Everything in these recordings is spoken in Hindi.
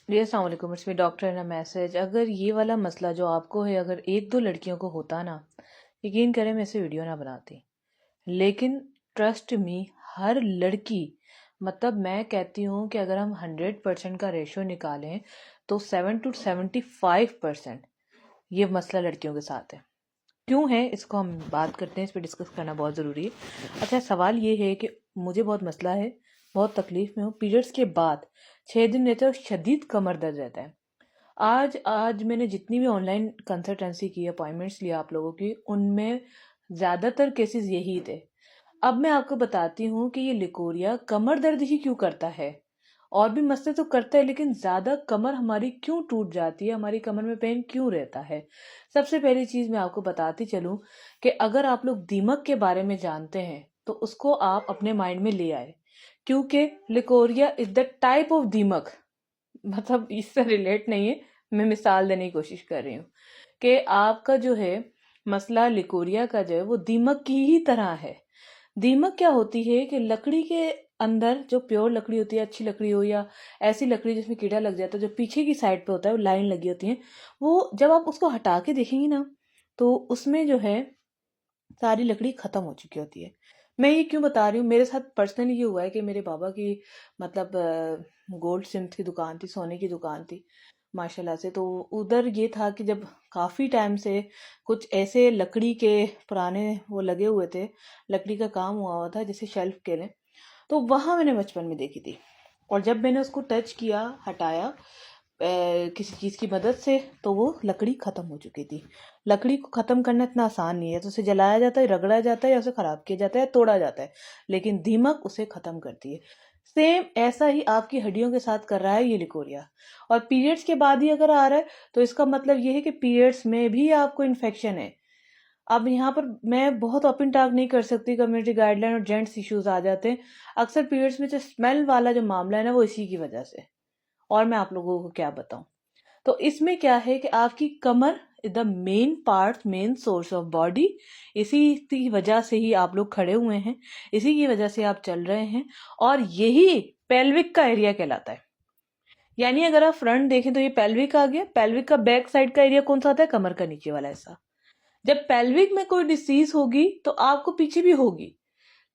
जी अस्सलाम वालेकुम, इसमें डॉक्टर है ना मैसेज। अगर ये वाला मसला जो आपको है, अगर एक दो लड़कियों को होता ना, यकीन करें मैं इसे वीडियो ना बनाती। लेकिन ट्रस्ट मी, हर लड़की, मतलब मैं कहती हूँ कि अगर हम 100% का रेशो निकालें तो 7 to 75% ये मसला लड़कियों के साथ है। क्यों है इसको हम बात करते हैं, इस पर डिस्कस करना बहुत ज़रूरी है। अच्छा, सवाल ये है कि मुझे बहुत मसला है, बहुत तकलीफ में हूँ। पीरियड्स के बाद 6 दिन रहते हैं और शदीद कमर दर्द रहता है। आज आज मैंने जितनी भी ऑनलाइन कंसल्टेंसी की, अपॉइंटमेंट्स लिया आप लोगों की, उनमें ज़्यादातर केसेस यही थे। अब मैं आपको बताती हूँ कि ये लिकोरिया कमर दर्द ही क्यों करता है। और भी मसले तो करता है, लेकिन ज़्यादा कमर हमारी क्यों टूट जाती है, हमारी कमर में पेन क्यों रहता है। सबसे पहली चीज़ मैं आपको बताती चलूँ कि अगर आप लोग दीमक के बारे में जानते हैं तो उसको आप अपने माइंड में ले आए, क्योंकि leucorrhoea is the type of दीमक। मतलब इससे रिलेट नहीं है, मैं मिसाल देने की कोशिश कर रही हूँ कि आपका जो है मसला लिकोरिया का जो है वो दीमक की ही तरह है। दीमक क्या होती है कि लकड़ी के अंदर जो प्योर लकड़ी होती है, अच्छी लकड़ी हो या ऐसी लकड़ी जिसमें कीड़ा लग जाता है, जो पीछे की साइड पे होता है वो लाइन लगी होती है, वो जब आप उसको हटा के देखेंगी ना तो उसमें जो है सारी लकड़ी खत्म हो चुकी होती है। मैं ये क्यों बता रही हूँ, मेरे साथ पर्सनली ये हुआ है कि मेरे बाबा की मतलब गोल्ड सिम्थ की दुकान थी, सोने की दुकान थी माशाल्लाह से। तो उधर ये था कि जब काफ़ी टाइम से कुछ ऐसे लकड़ी के पुराने वो लगे हुए थे, लकड़ी का काम हुआ था जैसे शेल्फ के लिए, तो वहाँ मैंने बचपन में देखी थी। और जब मैंने उसको टच किया, हटाया किसी चीज़ की मदद से, तो वो लकड़ी ख़त्म हो चुकी थी। लकड़ी को ख़त्म करना इतना आसान नहीं है, तो उसे जलाया जाता है, रगड़ा जाता है, या उसे ख़राब किया जाता है, तोड़ा जाता है, लेकिन दीमक उसे ख़त्म करती है। सेम ऐसा ही आपकी हड्डियों के साथ कर रहा है ये लिकोरिया। और पीरियड्स के बाद ही अगर आ रहा है तो इसका मतलब ये है कि पीरियड्स में भी आपको इन्फेक्शन है। अब यहाँ पर मैं बहुत ओपन टॉक नहीं कर सकती, कम्युनिटी गाइडलाइन और जेंट्स इश्यूज आ जाते हैं। अक्सर पीरियड्स में जो स्मेल वाला जो मामला है ना, वो इसी की वजह से। और मैं आप लोगों को क्या बताऊं, तो इसमें क्या है कि आपकी कमर is the main part, main source of body. इसी की वजह से ही आप लोग खड़े हुए हैं, इसी की वजह से आप चल रहे हैं। और यही पेल्विक का एरिया कहलाता है। यानी अगर आप फ्रंट देखें तो ये पेल्विक आ गया, पेल्विक का बैक साइड का एरिया कौन सा आता है, कमर का नीचे वाला हिस्सा। जब पेल्विक में कोई डिसीज होगी तो आपको पीछे भी होगी,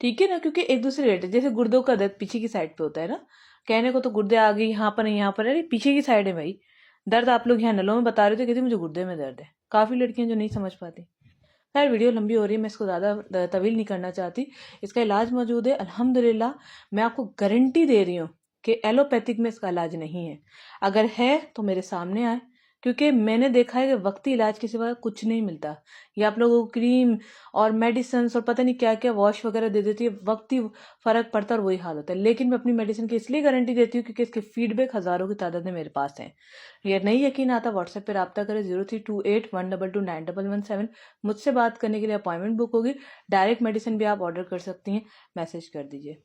ठीक है ना, क्योंकि एक दूसरे रिलेटेड। जैसे गुर्दों का दर्द पीछे की साइड पे होता है ना, कहने को तो गुर्दे आगे यहाँ पर नहीं, यहाँ पर है, पीछे की साइड है भाई। दर्द आप लोग यहाँ नलों में बता रहे थे, कहते मुझे गुर्दे में दर्द है। काफी लड़कियां जो नहीं समझ पाती। खैर, वीडियो लंबी हो रही है, मैं इसको ज़्यादा तवील नहीं करना चाहती। इसका इलाज मौजूद है अल्हम्दुलिल्लाह। मैं आपको गारंटी दे रही हूँ कि एलोपैथिक में इसका इलाज नहीं है। अगर है तो मेरे सामने आए, क्योंकि मैंने देखा है कि वक्ती इलाज के सिवा कुछ नहीं मिलता। ये आप लोगों को क्रीम और मेडिसिन और पता नहीं क्या क्या वॉश वगैरह दे देती है, वक्ती फर्क पड़ता है और वही हाल होता है। लेकिन मैं अपनी मेडिसिन की इसलिए गारंटी देती हूँ क्योंकि इसके फीडबैक हज़ारों की तादाद में मेरे पास हैं। ये नहीं यकीन आता, व्हाट्सएप पर रब्ता करें 032812291117। मुझसे बात करने के लिए अपॉइंटमेंट बुक होगी। डायरेक्ट मेडिसिन भी आप ऑर्डर कर सकती हैं, मैसेज कर दीजिए।